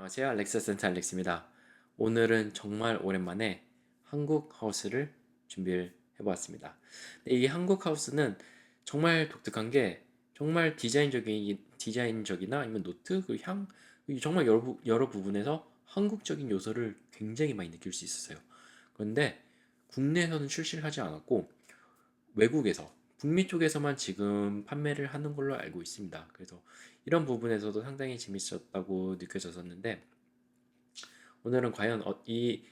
안녕하세요. 알렉스 센터 알렉스입니다. 오늘은 정말 오랜만에 한국 하우스를 준비를 해보았습니다. 이 한국 하우스는 정말 독특한 게 정말 디자인적이나 아니면 노트, 그 향, 정말 여러 부분에서 한국적인 요소를 굉장히 많이 느낄 수 있었어요. 그런데 국내에서는 출시를 하지 않았고 외국에서 북미 쪽에서만 지금 판매를 하는 걸로 알고 있습니다. 그래서 이런 부분에서도 상당히 재밌었다고 느껴졌었는데 오늘은 과연 이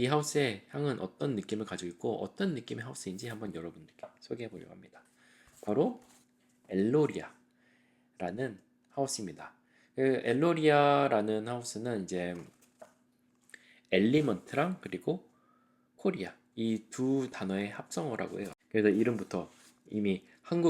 하우스의 향은 어떤 느낌을 가지고 있고 어떤 느낌의 하우스인지 한번 여러분들께 소개해 보려고 합니다. 바로 엘로리아라는 하우스입니다. 그 엘로리아라는 하우스는 이제 엘리먼트랑 그리고 코리아 이 두 단어의 합성어라고 해요. 그래서 이름부터 이미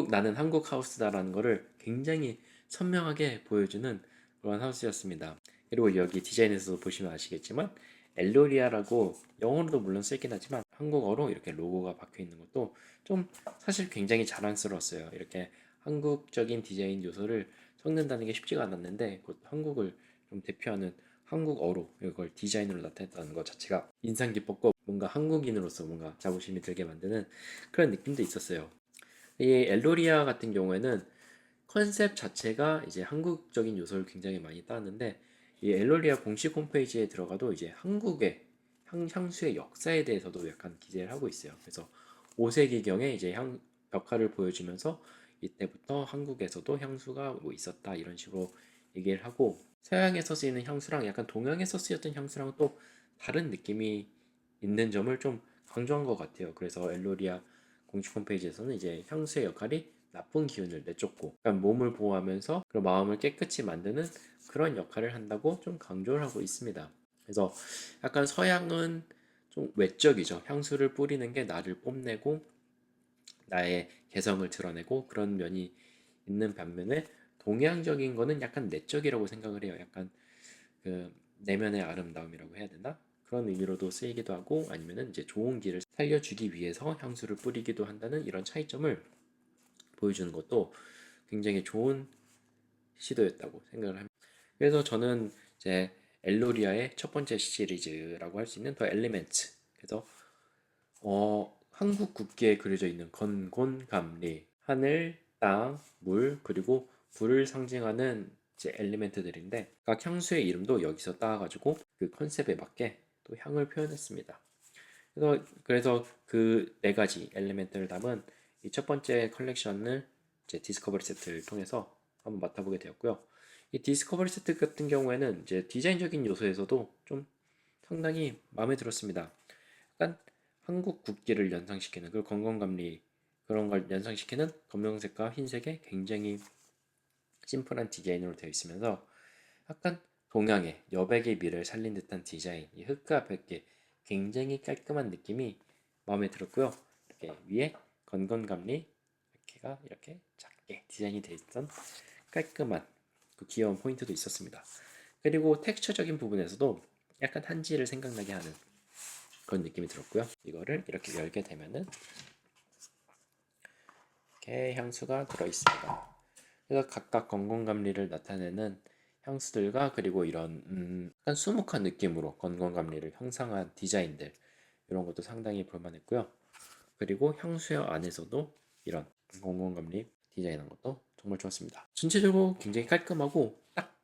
나는 한국 하우스다라는 것을 굉장히 선명하게 보여주는 그런 하우스였습니다. 그리고 여기 디자인에서 보시면 아시겠지만 엘로리아라고 영어로도 물론 쓰이긴 하지만 한국어로 이렇게 로고가 박혀 있는 것도 좀 사실 굉장히 자랑스러웠어요. 이렇게 한국적인 디자인 요소를 섞는다는 게 쉽지가 않았는데 곧 한국을 좀 대표하는 한국어로 이걸 디자인으로 나타냈다는 것 자체가 인상 깊었고 뭔가 한국인으로서 뭔가 자부심이 들게 만드는 그런 느낌도 있었어요. 이 엘로리아 같은 경우에는 컨셉 자체가 이제 한국적인 요소를 굉장히 많이 따는데 이 엘로리아 공식 홈페이지에 들어가도 이제 한국의 향수의 역사에 대해서도 약간 기재를 하고 있어요. 그래서 5세기경에 이제 벽화를 보여주면서 이때부터 한국에서도 향수가 뭐 있었다 이런 식으로 얘기를 하고 서양에서 쓰이는 향수랑 약간 동양에서 쓰였던 향수랑 또 다른 느낌이 있는 점을 좀 강조한 것 같아요. 그래서 엘로리아 공식 홈페이지에서는 이제 향수의 역할이 나쁜 기운을 내쫓고 그러니까 몸을 보호하면서 그런 마음을 깨끗이 만드는 그런 역할을 한다고 좀 강조를 하고 있습니다. 그래서 약간 서양은 좀 외적이죠. 향수를 뿌리는 게 나를 뽐내고 나의 개성을 드러내고 그런 면이 있는 반면에 동양적인 거는 약간 내적이라고 생각을 해요. 약간 그 내면의 아름다움이라고 해야 되나? 그런 의미로도 쓰이기도 하고 아니면은 이제 좋은 기를 살려주기 위해서 향수를 뿌리기도 한다는 이런 차이점을 보여주는 것도 굉장히 좋은 시도였다고 생각을 합니다. 그래서 저는 이제 엘로리아의 첫 번째 시리즈라고 할 수 있는 더 엘리멘트. 그래서 한국 국기에 그려져 있는 건곤감리, 하늘, 땅, 물, 그리고 불을 상징하는 이제 엘리멘트들인데 각 향수의 이름도 여기서 따와가지고 그 컨셉에 맞게 또 향을 표현했습니다. 그래서 그 네 가지 엘리멘트를 담은 이 첫 번째 컬렉션을 이제 디스커버리 세트를 통해서 한번 맡아보게 되었고요. 이 디스커버리 세트 같은 경우에는 이제 디자인적인 요소에서도 좀 상당히 마음에 들었습니다. 약간 한국 국기를 연상시키는 그 건강감리 그런 걸 연상시키는 검정색과 흰색의 굉장히 심플한 디자인으로 되어 있으면서 약간 동양의 여백의 미를 살린 듯한 디자인, 이 흑과 백의 굉장히 깔끔한 느낌이 마음에 들었고요. 이렇게 위에 건건감리 이렇게가 이렇게 작게 디자인이 되어 있던 깔끔한 그 귀여운 포인트도 있었습니다. 그리고 텍스처적인 부분에서도 약간 한지를 생각나게 하는 그런 느낌이 들었고요. 이거를 이렇게 열게 되면은 이렇게 향수가 들어 있습니다. 그래서 각각 건강감리를 나타내는 향수들과 그리고 이런 약간 수묵한 느낌으로 건강감리를 형상한 디자인들 이런 것도 상당히 볼만했고요. 그리고 향수의 안에서도 이런 건강감리 디자인한 것도 정말 좋았습니다. 전체적으로 굉장히 깔끔하고 딱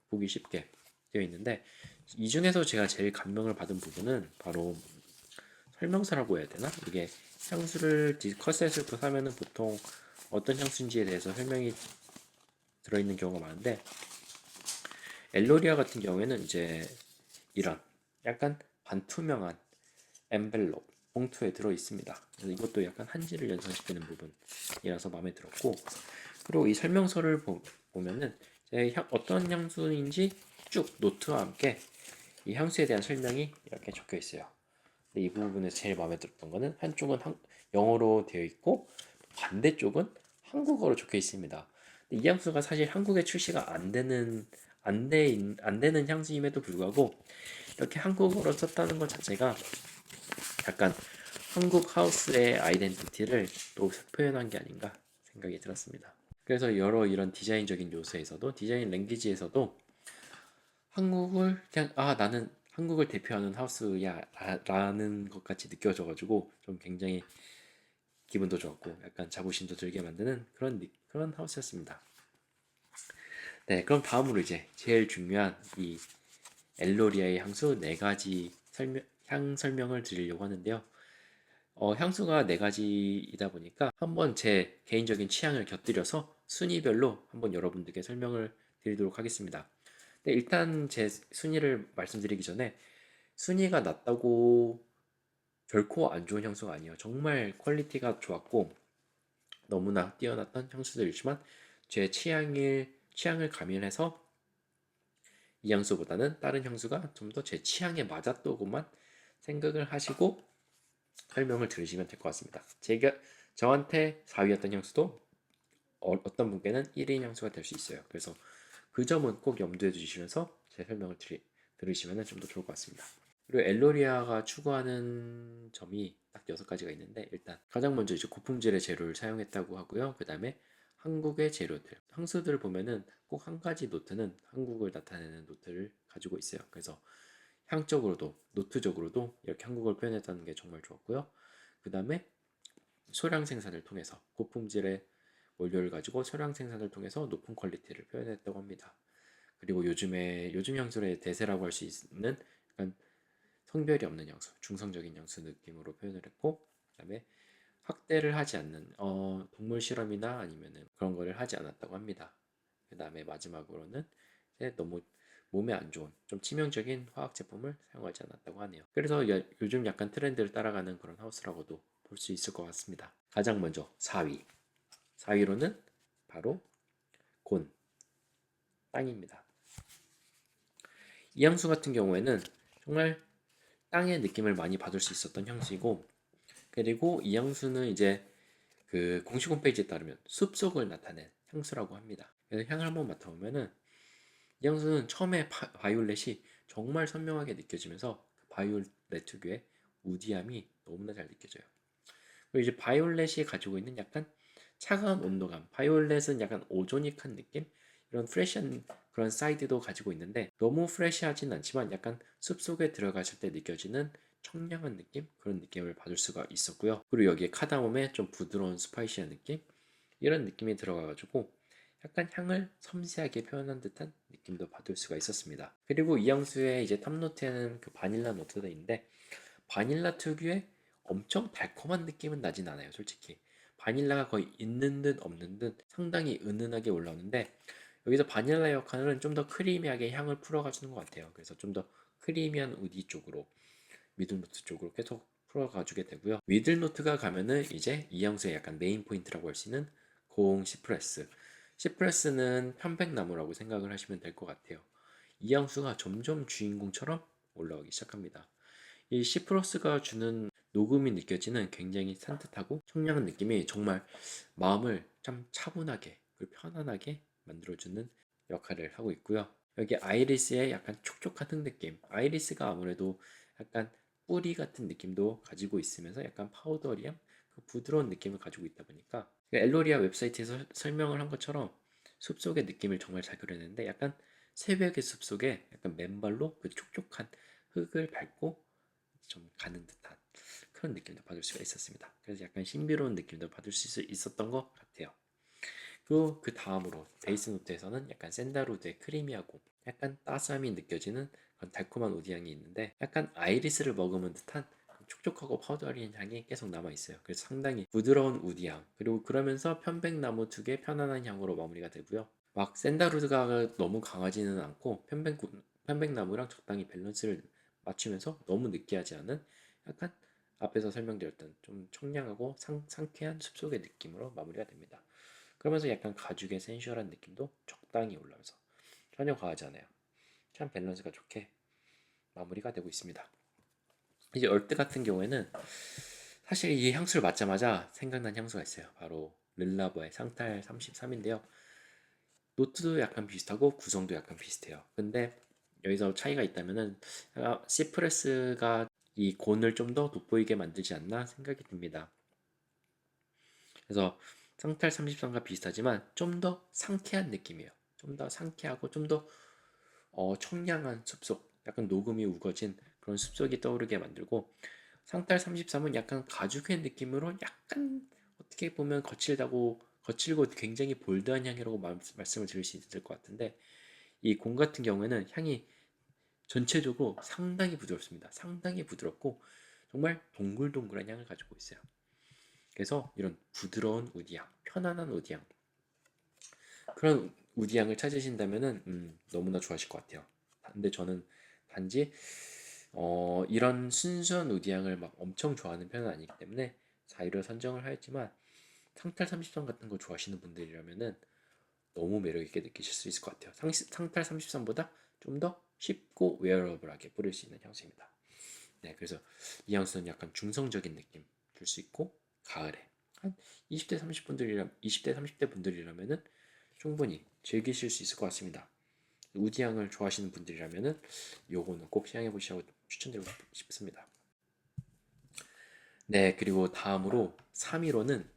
보기 쉽게 되어 있는데 이 중에서 제가 제일 감명을 받은 부분은 바로 설명서라고 해야 되나? 이게 향수를 컷셋을 사면은 보통 어떤 향수인지에 대해서 설명이 들어있는 경우가 많은데 엘로리아 같은 경우에는 이제 이런 약간 반투명한 엔벨롭 봉투에 들어 있습니다. 그래서 이것도 약간 한지를 연상시키는 부분이라서 마음에 들었고 그리고 이 설명서를 보면은 어떤 향수인지 쭉 노트와 함께 이 향수에 대한 설명이 이렇게 적혀 있어요. 근데 이 부분에서 제일 마음에 들었던 거는 한쪽은 영어로 되어 있고 반대쪽은 한국어로 적혀 있습니다. 근데 이 향수가 사실 한국에 출시가 안 되는 향수임에도 불구하고 이렇게 한국어로 썼다는 것 자체가 약간 한국 하우스의 아이덴티티를 또 표현한 게 아닌가 생각이 들었습니다. 그래서 여러 이런 디자인적인 요소에서도 디자인 랭귀지에서도 한국을 그냥 나는 한국을 대표하는 하우스야 라는 것 같이 느껴져가지고 좀 굉장히 기분도 좋았고 약간 자부심도 들게 만드는 그런 하우스였습니다. 네, 그럼 다음으로 이제 제일 중요한 이 엘로리아의 향수 네 가지 향 설명을 드리려고 하는데요. 향수가 네 가지이다 보니까 한번 제 개인적인 취향을 곁들여서 순위별로 한번 여러분들께 설명을 드리도록 하겠습니다. 네, 일단 제 순위를 말씀드리기 전에 순위가 낮다고 결코 안 좋은 향수가 아니에요. 정말 퀄리티가 좋았고 너무나 뛰어났던 향수들이지만 제 취향을 가미해서 이 향수보다는 다른 향수가 좀 더 제 취향에 맞았더구만 생각을 하시고 설명을 들으시면 될 것 같습니다. 저한테 4위였던 향수도 어떤 분께는 1인 향수가 될 수 있어요. 그래서 그 점은 꼭 염두에 두시면서 제 설명을 들으시면 좀 더 좋을 것 같습니다. 그리고 엘로리아가 추구하는 점이 딱 6가지가 있는데 일단 가장 먼저 이제 고품질의 재료를 사용했다고 하고요. 그 다음에 한국의 재료들, 향수들을 보면은 꼭 한 가지 노트는 한국을 나타내는 노트를 가지고 있어요. 그래서 향적으로도 노트적으로도 이렇게 한국을 표현했다는 게 정말 좋았고요. 그 다음에 소량 생산을 통해서 고품질의 원료를 가지고 소량 생산을 통해서 높은 퀄리티를 표현했다고 합니다. 그리고 요즘 향수의 대세라고 할 수 있는 약간 성별이 없는 향수, 중성적인 향수 느낌으로 표현을 했고, 그다음에 학대를 하지 않는 동물 실험이나 아니면은 그런 거를 하지 않았다고 합니다. 그다음에 마지막으로는 이제 너무 몸에 안 좋은 좀 치명적인 화학 제품을 사용하지 않았다고 하네요. 그래서 요즘 약간 트렌드를 따라가는 그런 하우스라고도 볼 수 있을 것 같습니다. 가장 먼저 4위. 4위로는 바로 곤, 땅입니다. 이 향수 같은 경우에는 정말 땅의 느낌을 많이 받을 수 있었던 향수이고, 그리고 이 향수는 이제 그 공식 홈페이지에 따르면 숲속을 나타낸 향수라고 합니다. 그래서 향을 한번 맡아보면은 이 향수는 처음에 바이올렛이 정말 선명하게 느껴지면서 그 바이올렛 특유의 우디함이 너무나 잘 느껴져요. 그리고 이제 바이올렛이 가지고 있는 약간 차가운 온도감, 바이올렛은 약간 오조닉한 느낌? 이런 프레시한 그런 사이드도 가지고 있는데 너무 프레시하진 않지만 약간 숲속에 들어갔을 때 느껴지는 청량한 느낌? 그런 느낌을 받을 수가 있었고요. 그리고 여기에 카다몬의 좀 부드러운 스파이시한 느낌? 이런 느낌이 들어가가지고 약간 향을 섬세하게 표현한 듯한 느낌도 받을 수가 있었습니다. 그리고 이 향수의 이제 탑노트에는 그 바닐라 노트가 있는데 바닐라 특유의 엄청 달콤한 느낌은 나진 않아요, 솔직히. 바닐라가 거의 있는 듯 없는 듯 상당히 은은하게 올라오는데 여기서 바닐라 역할은 좀 더 크리미하게 향을 풀어가주는 것 같아요. 그래서 좀 더 크리미한 우디 쪽으로 미들노트 쪽으로 계속 풀어가주게 되고요. 미들노트가 가면은 이제 이 향수의 약간 메인 포인트라고 할 수 있는 고흥 시프레스. 시프레스는 편백나무라고 생각을 하시면 될 것 같아요. 이 향수가 점점 주인공처럼 올라오기 시작합니다. 이 시프러스가 주는 녹음이 느껴지는 굉장히 산뜻하고 청량한 느낌이 정말 마음을 참 차분하게 그리고 편안하게 만들어주는 역할을 하고 있고요. 여기 아이리스의 약간 촉촉한 흙 느낌. 아이리스가 아무래도 약간 뿌리 같은 느낌도 가지고 있으면서 약간 파우더리함, 그 부드러운 느낌을 가지고 있다 보니까 그 엘로리아 웹사이트에서 설명을 한 것처럼 숲속의 느낌을 정말 잘 그려내는데 약간 새벽의 숲속에 약간 맨발로 그 촉촉한 흙을 밟고 좀 가는 듯한 그런 느낌도 받을 수가 있었습니다. 그래서 약간 신비로운 느낌도 받을 수 있었던 것 같아요. 그리고 그 다음으로 베이스 노트에서는 약간 샌달우드의 크리미하고 약간 따스함이 느껴지는 그런 달콤한 우디향이 있는데 약간 아이리스를 머금은 듯한 촉촉하고 파우더리한 향이 계속 남아 있어요. 그래서 상당히 부드러운 우디향 그리고 그러면서 편백나무 특유의 편안한 향으로 마무리가 되고요. 막 샌달우드가 너무 강하지는 않고 편백나무랑 적당히 밸런스를 맞추면서 너무 느끼하지 않은 약간 앞에서 설명드렸던 좀 청량하고 상쾌한 숲속의 느낌으로 마무리가 됩니다. 그러면서 약간 가죽의 센슈얼한 느낌도 적당히 올라오면서 전혀 과하지 않아요. 참 밸런스가 좋게 마무리가 되고 있습니다. 이제 얼뜨 같은 경우에는 사실 이 향수를 맡자마자 생각난 향수가 있어요. 바로 르라버의 상탈 33인데요. 노트도 약간 비슷하고 구성도 약간 비슷해요. 근데 여기서 차이가 있다면은 시프레스가 이 곤을 좀 더 돋보이게 만들지 않나 생각이 듭니다. 그래서 상탈 33과 비슷하지만 좀 더 상쾌한 느낌이에요. 좀 더 상쾌하고 좀 더 청량한 숲속, 약간 녹음이 우거진 그런 숲속이 떠오르게 만들고, 상탈 33은 약간 가죽의 느낌으로 약간 어떻게 보면 거칠고 굉장히 볼드한 향이라고 말씀을 드릴 수 있을 것 같은데, 이 공 같은 경우에는 향이 전체적으로 상당히 부드럽습니다. 상당히 부드럽고 정말 동글동글한 향을 가지고 있어요. 그래서 이런 부드러운 우디향, 편안한 우디향, 그런 우디향을 찾으신다면은 너무나 좋아하실 것 같아요. 근데 저는 단지 이런 순수한 우디향을 막 엄청 좋아하는 편은 아니기 때문에 4위로 선정을 하였지만, 상탈 33 같은 거 좋아하시는 분들이라면은 너무 매력 있게 느끼실 수 있을 것 같아요. 상탈 33보다 좀 더 쉽고 웨어러블하게 뿌릴 수 있는 향수입니다. 네, 그래서 이 향수는 약간 중성적인 느낌 줄 수 있고, 가을에 한 20대 30대 분들이라면은 충분히 즐기실 수 있을 것 같습니다. 우디향을 좋아하시는 분들이라면은 요거는 꼭 시향해 보시라고 추천드리고 싶습니다. 네, 그리고 다음으로 3위로는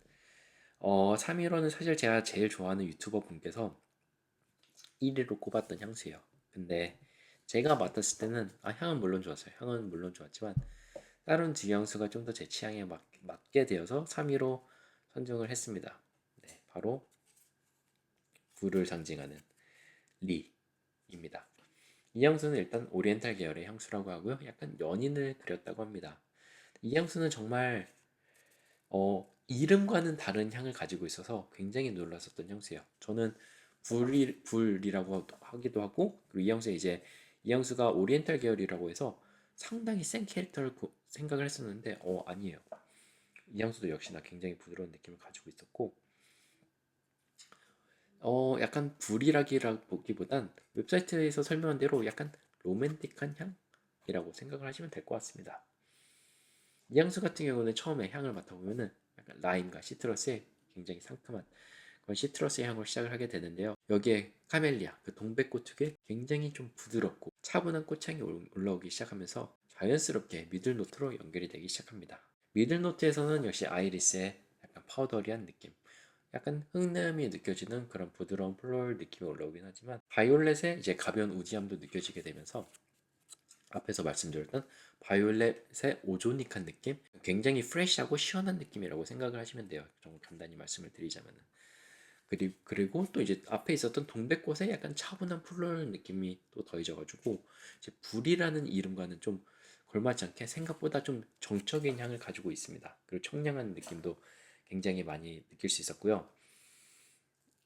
사실 제가 제일 좋아하는 유튜버 분께서 1위로 꼽았던 향수예요. 근데 제가 맡았을 때는 향은 물론 좋았어요. 향은 물론 좋았지만 다른 두 향수가 좀 더 제 취향에 맞게 되어서 3위로 선정을 했습니다. 네, 바로 불을 상징하는 리입니다. 이 향수는 일단 오리엔탈 계열의 향수라고 하고요. 약간 연인을 그렸다고 합니다. 이 향수는 정말 이름과는 다른 향을 가지고 있어서 굉장히 놀랐었던 향수예요. 저는 불이라고 하기도 하고, 그리고 이 향수에 이제 이 향수가 오리엔탈 계열이라고 해서 상당히 센 캐릭터를 생각을 했었는데 아니에요. 이 향수도 역시나 굉장히 부드러운 느낌을 가지고 있었고, 약간 불이라기라 보기보단 웹사이트에서 설명한 대로 약간 로맨틱한 향이라고 생각을 하시면 될 것 같습니다. 이 향수 같은 경우는 처음에 향을 맡아보면은 약간 라임과 시트러스의 굉장히 상큼한 그런 시트러스의 향으로 시작을 하게 되는데요. 여기에 카멜리아, 그 동백꽃 특유의 굉장히 좀 부드럽고 차분한 꽃향이 올라오기 시작하면서 자연스럽게 미들노트로 연결이 되기 시작합니다. 미들노트에서는 역시 아이리스의 약간 파우더리한 느낌, 약간 흙내음이 느껴지는 그런 부드러운 플로럴 느낌이 올라오긴 하지만, 바이올렛의 이제 가벼운 우디함도 느껴지게 되면서 앞에서 말씀드렸던 바이올렛의 오조닉한 느낌, 굉장히 프레시하고 시원한 느낌이라고 생각을 하시면 돼요. 좀 간단히 말씀을 드리자면은. 그리고 또 이제 앞에 있었던 동백꽃의 약간 차분한 플로럴 느낌이 또 더해져가지고, 이제 불이라는 이름과는 좀 걸맞지 않게 생각보다 좀 정적인 향을 가지고 있습니다. 그리고 청량한 느낌도 굉장히 많이 느낄 수 있었고요.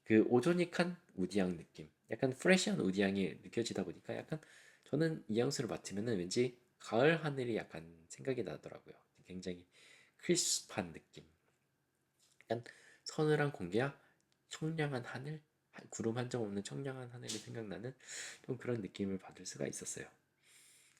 그 오조닉한 우디향 느낌, 약간 프레시한 우디향이 느껴지다 보니까 약간 저는 이 향수를 맡으면은 왠지 가을 하늘이 약간 생각이 나더라고요. 굉장히 크리스프한 느낌, 약간 서늘한 공기와 청량한 하늘, 구름 한 점 없는 청량한 하늘이 생각나는 좀 그런 느낌을 받을 수가 있었어요.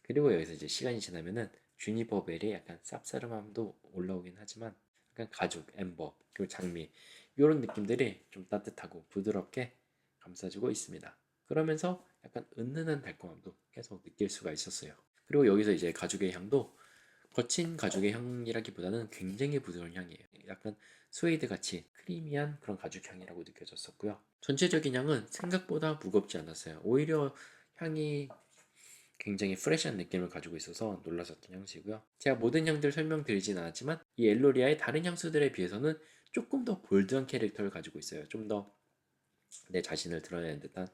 그리고 여기서 이제 시간이 지나면은 주니퍼 벨이 약간 쌉싸름함도 올라오긴 하지만, 약간 가죽, 엠버, 그리고 장미 이런 느낌들이 좀 따뜻하고 부드럽게 감싸주고 있습니다. 그러면서 약간 은은한 달콤함도 계속 느낄 수가 있었어요. 그리고 여기서 이제 가죽의 향도 거친 가죽의 향이라기보다는 굉장히 부드러운 향이에요. 약간 스웨이드 같이 크리미한 그런 가죽 향이라고 느껴졌었고요. 전체적인 향은 생각보다 무겁지 않았어요. 오히려 향이 굉장히 프레시한 느낌을 가지고 있어서 놀라셨던 향수이고요. 제가 모든 향들 설명드리진 않았지만 이 엘로리아의 다른 향수들에 비해서는 조금 더 볼드한 캐릭터를 가지고 있어요. 좀 더 내 자신을 드러내는 듯한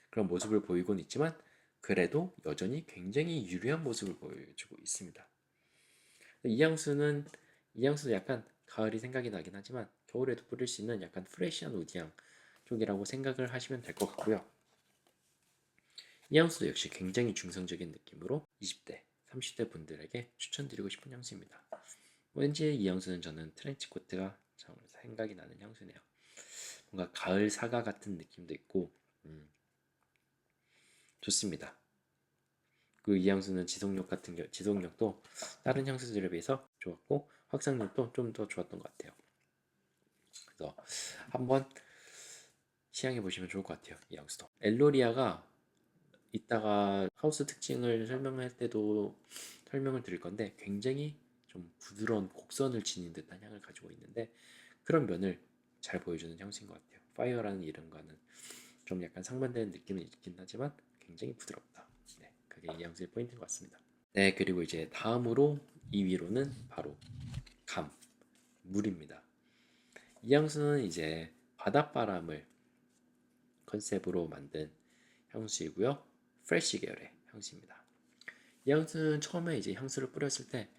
그런 모습을 보이곤 있지만, 그래도 여전히 굉장히 유려한 모습을 보여주고 있습니다. 이 향수는 약간 가을이 생각이 나긴 하지만 겨울에도 뿌릴 수 있는 약간 프레시한 우디향 쪽이라고 생각을 하시면 될 것 같고요. 이 향수도 역시 굉장히 중성적인 느낌으로 20대, 30대 분들에게 추천드리고 싶은 향수입니다. 왠지 이 향수는 저는 트렌치 코트가 참 생각이 나는 향수네요. 뭔가 가을 사과 같은 느낌도 있고 좋습니다. 그 이 향수는 지속력도 다른 향수들에 비해서 좋았고 확산력도 좀 더 좋았던 것 같아요. 그래서 한번 시향해 보시면 좋을 것 같아요. 이 향수도. 엘로리아가 이따가 하우스 특징을 설명할 때도 설명을 드릴 건데, 굉장히 좀 부드러운 곡선을 지닌 듯한 향을 가지고 있는데, 그런 면을 잘 보여주는 향수인 것 같아요. 파이어라는 이름과는 좀 약간 상반되는 느낌이 있긴 하지만 굉장히 부드럽다. 네, 그게 이 향수의 포인트인 것 같습니다. 네, 그리고 이제 다음으로 2위로는 바로 감, 물입니다. 이 향수는 이제 바닷바람을 컨셉으로 만든 향수이고요. 프레쉬 계열의 향수입니다. 이 향수는 처음에 이제 향수를 뿌렸을 때,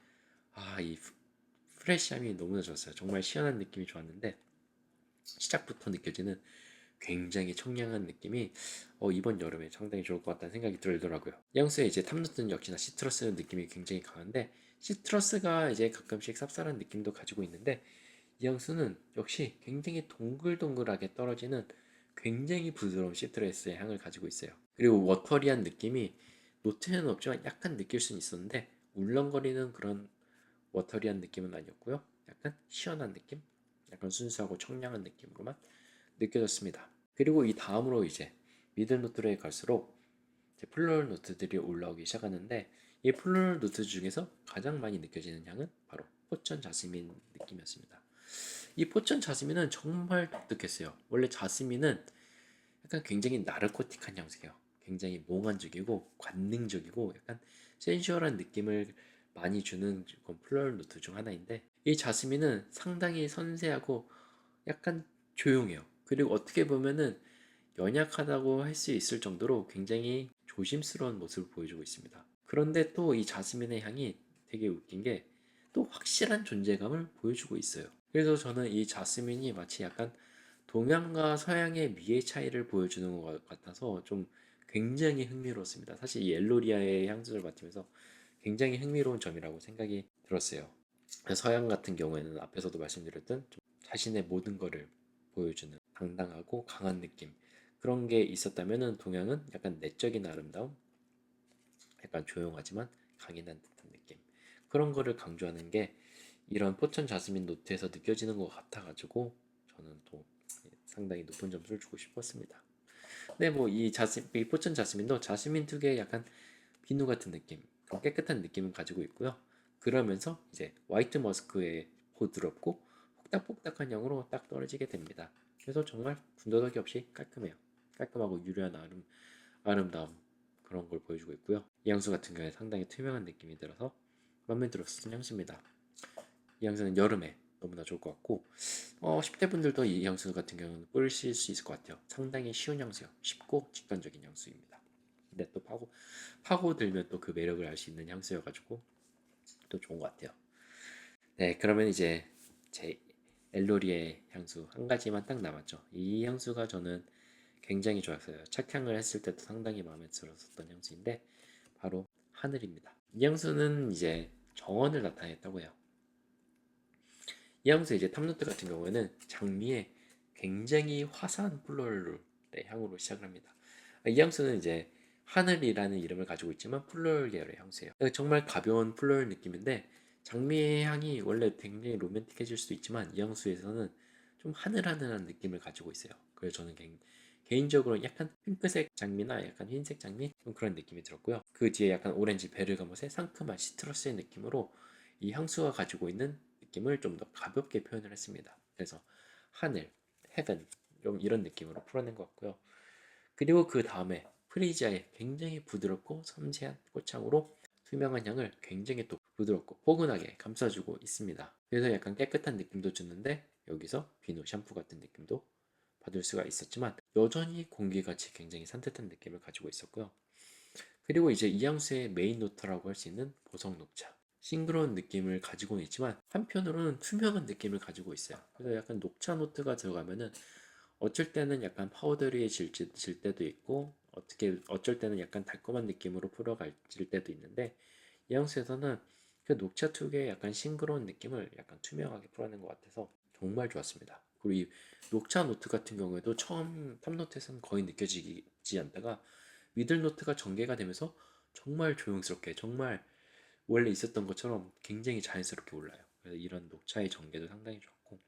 이 프레쉬함이 너무나 좋았어요. 정말 시원한 느낌이 좋았는데, 시작부터 느껴지는 굉장히 청량한 느낌이 이번 여름에 상당히 좋을 것 같다는 생각이 들더라고요. 이 향수에 이제 탑노트는 역시나 시트러스 느낌이 굉장히 강한데, 시트러스가 이제 가끔씩 쌉쌀한 느낌도 가지고 있는데, 이 향수는 역시 굉장히 동글동글하게 떨어지는 굉장히 부드러운 시트러스의 향을 가지고 있어요. 그리고 워터리한 느낌이 노트에는 없지만 약간 느낄 수는 있었는데 울렁거리는 그런 워터리한 느낌은 아니었고요. 약간 시원한 느낌? 약간 순수하고 청량한 느낌으로만 느껴졌습니다. 그리고 이 다음으로 이제 미들 노트로 갈수록 이제 플로럴 노트들이 올라오기 시작하는데 이 플로럴 노트 중에서 가장 많이 느껴지는 향은 바로 포천 자스민 느낌이었습니다. 이 포천 자스민은 정말 독특했어요. 원래 자스민은 약간 굉장히 나르코틱한 향수예요. 굉장히 몽환적이고 관능적이고 약간 센슈얼한 느낌을 많이 주는 그런 플로럴 노트 중 하나인데 이 자스민은 상당히 섬세하고 약간 조용해요. 그리고 어떻게 보면은 연약하다고 할 수 있을 정도로 굉장히 조심스러운 모습을 보여주고 있습니다. 그런데 또 이 자스민의 향이 되게 웃긴 게 또 확실한 존재감을 보여주고 있어요. 그래서 저는 이 자스민이 마치 약간 동양과 서양의 미의 차이를 보여주는 것 같아서 좀 굉장히 흥미로웠습니다. 사실 이 엘로리아의 향수를 맡으면서 굉장히 흥미로운 점이라고 생각이 들었어요. 서양 같은 경우에는 앞에서도 말씀드렸던 좀 자신의 모든 것을 보여주는 당당하고 강한 느낌 그런 게 있었다면은 동양은 약간 내적인 아름다움, 약간 조용하지만 강인한 듯한 느낌 그런 거를 강조하는 게 이런 포천 자스민 노트에서 느껴지는 것 같아가지고 저는 또 상당히 높은 점수를 주고 싶었습니다. 네, 뭐 이 포천 자스민도 자스민 특유의 약간 비누 같은 느낌, 깨끗한 느낌을 가지고 있고요. 그러면서 이제 화이트 머스크의 부드럽고 폭닥폭닥한 향으로 딱 떨어지게 됩니다. 그래서 정말 군더더기 없이 깔끔해요. 깔끔하고 유려한 아름다움 그런 걸 보여주고 있고요. 이 향수 같은 경우에 상당히 투명한 느낌이 들어서 마음에 들었던 향수입니다. 이 향수는 여름에 너무나 좋을 것 같고 10대 분들도 이 향수 같은 경우는 뿌리실 수 있을 것 같아요. 상당히 쉬운 향수요. 쉽고 직관적인 향수입니다. 근데 또 파고들면 또 그 매력을 알 수 있는 향수여가지고 또 좋은 것 같아요. 네, 그러면 이제 제 엘로리의 향수 한 가지만 딱 남았죠. 이 향수가 저는 굉장히 좋았어요. 착향을 했을 때도 상당히 마음에 들었었던 향수인데 바로 하늘입니다. 이 향수는 이제 정원을 나타냈다고 해요. 이 향수 이제 탑노트 같은 경우에는 장미의 굉장히 화사한 플로럴의 향으로 시작을 합니다. 이 향수는 이제 하늘이라는 이름을 가지고 있지만 플로럴 계열의 향수예요. 정말 가벼운 플로럴 느낌인데 장미의 향이 원래 굉장히 로맨틱해질 수도 있지만 이 향수에서는 좀 하늘하늘한 느낌을 가지고 있어요. 그래서 저는 개인적으로 약간 핑크색 장미나 약간 흰색 장미 좀 그런 느낌이 들었고요. 그 뒤에 약간 오렌지 베르가못의 상큼한 시트러스의 느낌으로 이 향수가 가지고 있는 느낌을 좀 더 가볍게 표현을 했습니다. 그래서 하늘, 헤븐 좀 이런 느낌으로 풀어낸 것 같고요. 그리고 그 다음에 프리지아의 굉장히 부드럽고 섬세한 꽃향으로 투명한 향을 굉장히 또 부드럽고 포근하게 감싸주고 있습니다. 그래서 약간 깨끗한 느낌도 주는데 여기서 비누 샴푸 같은 느낌도 받을 수가 있었지만 여전히 공기같이 굉장히 산뜻한 느낌을 가지고 있었고요. 그리고 이제 이 향수의 메인 노트라고 할 수 있는 보석 녹차. 싱그러운 느낌을 가지고는 있지만 한편으로는 투명한 느낌을 가지고 있어요. 그래서 약간 녹차 노트가 들어가면은 어쩔 때는 약간 파우더리해질 때도 있고 어쩔 때는 약간 달콤한 느낌으로 풀어갈 때도 있는데 이 향수에서는 그 녹차 특유의 약간 싱그러운 느낌을 약간 투명하게 풀어낸 것 같아서 정말 좋았습니다. 그리고 이 녹차 노트 같은 경우에도 처음 탑노트에서는 거의 느껴지지 않다가 미들 노트가 전개가 되면서 정말 조용스럽게 정말 원래 있었던 것처럼 굉장히 자연스럽게 올라요. 그래서 이런 녹차의 전개도 상당히 좋았고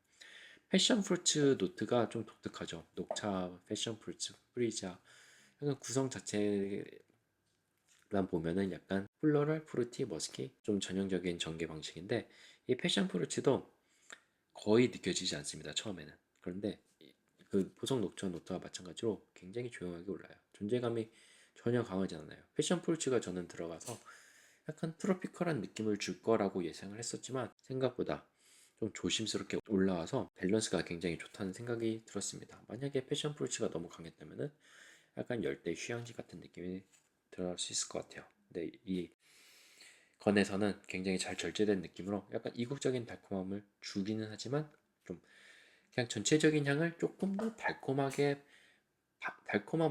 패션 프루츠 노트가 좀 독특하죠. 녹차, 패션 프루츠, 프리자 약간 구성 자체만 보면은 약간 플로럴, 프루티, 머스키 좀 전형적인 전개 방식인데 이 패션 프루츠도 거의 느껴지지 않습니다. 처음에는. 그런데 그 보석 녹차 노트와 마찬가지로 굉장히 조용하게 올라요. 존재감이 전혀 강하지 않아요. 패션 프루츠가 저는 들어가서 약간 트로피컬한 느낌을 줄 거라고 예상을 했었지만 생각보다 좀 조심스럽게 올라와서 밸런스가 굉장히 좋다는 생각이 들었습니다. 만약에 패션 프루츠가 너무 강했다면은 약간 열대 휴양지 같은 느낌이 들어갈 수 있을 것 같아요. 근데 이 건에서는 굉장히 잘 절제된 느낌으로 약간 이국적인 달콤함을 주기는 하지만 좀 그냥 전체적인 향을 조금 더 달콤한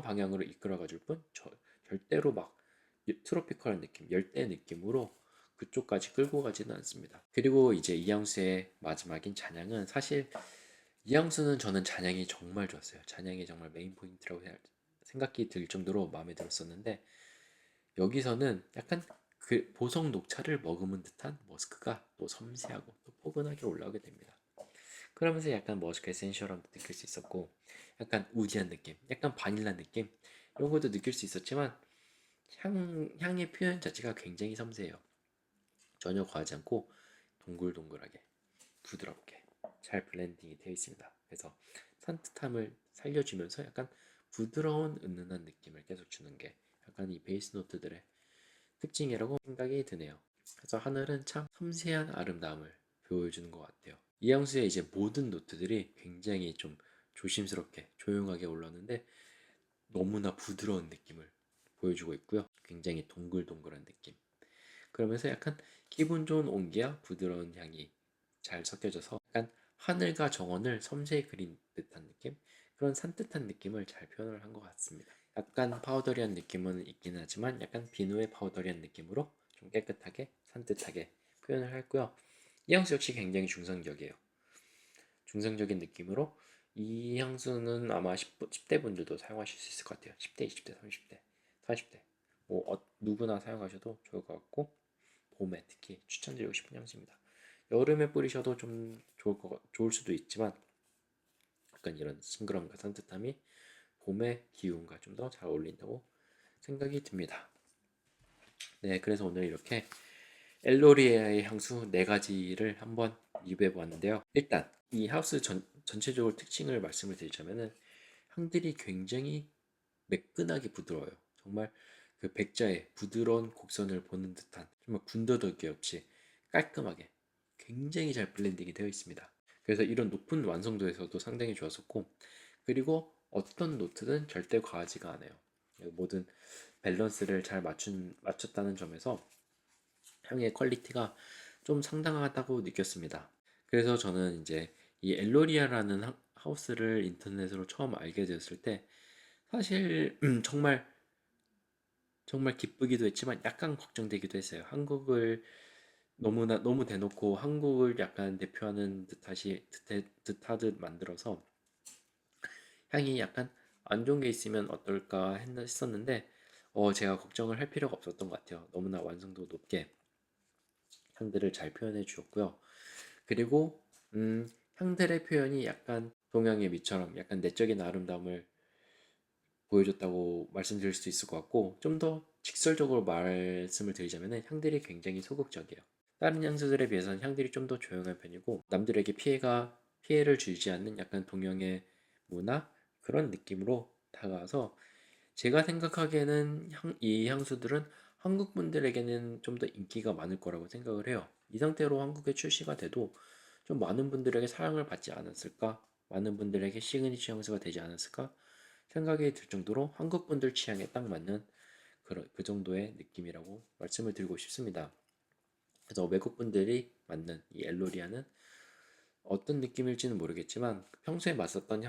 방향으로 이끌어가 줄 뿐 절대로 막 트로피컬한 느낌, 열대 느낌으로 그쪽까지 끌고 가지는 않습니다. 그리고 이제 이향수의 마지막인 잔향은 사실 이향수는 저는 잔향이 정말 좋았어요. 잔향이 정말 메인 포인트라고 생각이 들 정도로 마음에 들었었는데 여기서는 약간 그 보석 녹차를 머금은 듯한 머스크가 또 섬세하고 또 포근하게 올라오게 됩니다. 그러면서 약간 머스크 에센셜함도 느낄 수 있었고 약간 우디한 느낌, 약간 바닐라 느낌 이런 것도 느낄 수 있었지만 향의 표현 자체가 굉장히 섬세해요. 전혀 과하지 않고 동글동글하게 부드럽게 잘 블렌딩이 되어 있습니다. 그래서 산뜻함을 살려주면서 약간 부드러운 은은한 느낌을 계속 주는 게 약간 이 베이스 노트들의 특징이라고 생각이 드네요. 그래서 하늘은 참 섬세한 아름다움을 보여주는 것 같아요. 이향수의 이제 모든 노트들이 굉장히 좀 조심스럽게 조용하게 올라오는데 너무나 부드러운 느낌을 보여주고 있고요. 굉장히 동글동글한 느낌. 그러면서 약간 기분 좋은 온기와 부드러운 향이 잘 섞여져서 약간 하늘과 정원을 섬세히 그린 듯한 느낌? 그런 산뜻한 느낌을 잘 표현을 한 것 같습니다. 약간 파우더리한 느낌은 있긴 하지만 약간 비누의 파우더리한 느낌으로 좀 깨끗하게 산뜻하게 표현을 했고요. 이 향수 역시 굉장히 중성적이에요. 중성적인 느낌으로 이 향수는 아마 10대 분들도 사용하실 수 있을 것 같아요. 10대, 20대, 30대, 40대 뭐 누구나 사용하셔도 좋을 것 같고 봄에 특히 추천드리고 싶은 향수입니다. 여름에 뿌리셔도 좀 좋을 수도 있지만 약간 이런 싱그러움과 산뜻함이 봄의 기운과 좀 더 잘 어울린다고 생각이 듭니다. 네, 그래서 오늘 이렇게 엘로리아의 향수 4가지를 한번 리뷰해 보았는데요. 일단 이 하우스 전체적으로 특징을 말씀을 드리자면은 향들이 굉장히 매끈하게 부드러워요. 정말 그 백자의 부드러운 곡선을 보는 듯한 정말 군더더기 없이 깔끔하게 굉장히 잘 블렌딩이 되어 있습니다. 그래서 이런 높은 완성도에서도 상당히 좋았었고 그리고 어떤 노트든 절대 과하지가 않아요. 모든 밸런스를 잘 맞췄다는 점에서 향의 퀄리티가 좀 상당하다고 느꼈습니다. 그래서 저는 이제 이 엘로리아라는 하우스를 인터넷으로 처음 알게 되었을 때 사실 정말 기쁘기도 했지만 약간 걱정되기도 했어요. 한국을 너무 대놓고 한국을 약간 대표하는 듯하듯 만들어서 향이 약간 안 좋은 게 있으면 어떨까 했었는데 제가 걱정을 할 필요가 없었던 것 같아요. 너무나 완성도 높게 향들을 잘 표현해 주었고요. 그리고 향들의 표현이 약간 동양의 미처럼 약간 내적인 아름다움을 보여줬다고 말씀드릴 수도 있을 것 같고 좀 더 직설적으로 말씀을 드리자면 향들이 굉장히 소극적이에요. 다른 향수들에 비해서는 향들이 좀 더 조용한 편이고 남들에게 피해를 주지 않는 약간 동양의 문화 그런 느낌으로 다가와서 제가 생각하기에는 이 향수들은 한국 분들에게는 좀 더 인기가 많을 거라고 생각을 해요. 이 상태로 한국에 출시가 돼도 좀 많은 분들에게 사랑을 받지 않았을까? 많은 분들에게 시그니처 향수가 되지 않았을까? 생각이 들 정도로 한국 분들 취향에 딱 맞는 그 정도의 느낌이라고 말씀을 드리고 싶습니다. 그래서 외국 분들이 맞는 이 엘로리아는 어떤 느낌일지는 모르겠지만 평소에 맡았던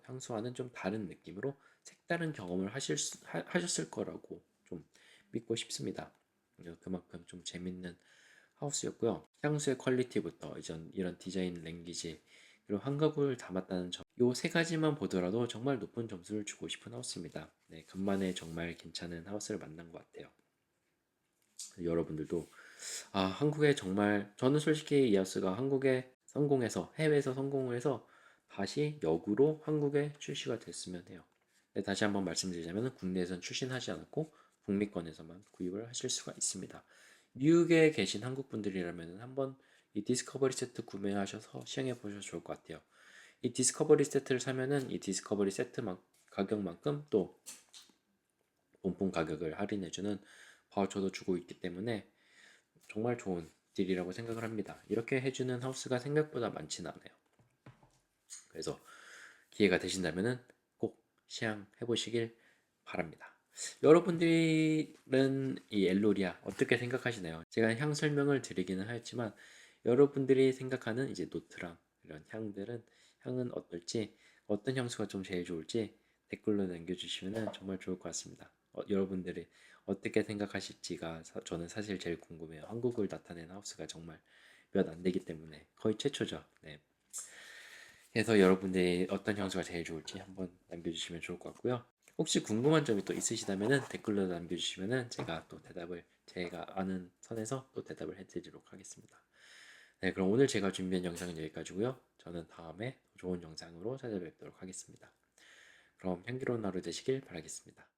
향수와는 좀 다른 느낌으로 색다른 경험을 하셨을 거라고 좀 믿고 싶습니다. 그만큼 좀 재밌는 하우스였고요. 향수의 퀄리티부터 이런 디자인 랭귀지 그리고 한국을 담았다는 점, 요 3가지만 보더라도 정말 높은 점수를 주고 싶은 하우스입니다. 네, 간만에 정말 괜찮은 하우스를 만난 것 같아요. 여러분들도 한국에 정말 저는 솔직히 이 하우스가 한국에 성공해서 해외에서 성공을 해서 다시 역으로 한국에 출시가 됐으면 해요. 네, 다시 한번 말씀드리자면 국내에선 출시하지 않았고 북미권에서만 구입을 하실 수가 있습니다. 미국에 계신 한국 분들이라면 한번 이 디스커버리 세트 구매하셔서 시행해 보셔도 좋을 것 같아요. 이 디스커버리 세트를 사면은 이 디스커버리 세트 가격만큼 또 본품 가격을 할인해주는 바우처도 주고 있기 때문에 정말 좋은 딜이라고 생각을 합니다. 이렇게 해주는 하우스가 생각보다 많지는 않아요. 그래서 기회가 되신다면은 꼭 시향해 보시길 바랍니다. 여러분들은 이 엘로리아 어떻게 생각하시나요? 제가 향 설명을 드리기는 하였지만 여러분들이 생각하는 이제 노트랑 이런 향은 어떨지, 어떤 향수가 좀 제일 좋을지 댓글로 남겨주시면 정말 좋을 것 같습니다. 여러분들이 어떻게 생각하실지가 저는 사실 제일 궁금해요. 한국을 나타낸 하우스가 정말 몇 안 되기 때문에 거의 최초죠. 네. 그래서 여러분들이 어떤 향수가 제일 좋을지 한번 남겨주시면 좋을 것 같고요. 혹시 궁금한 점이 또 있으시다면 댓글로 남겨주시면 제가 또 제가 아는 선에서 또 대답을 해드리도록 하겠습니다. 네, 그럼 오늘 제가 준비한 영상은 여기까지고요. 저는 다음에 더 좋은 영상으로 찾아뵙도록 하겠습니다. 그럼 향기로운 하루 되시길 바라겠습니다.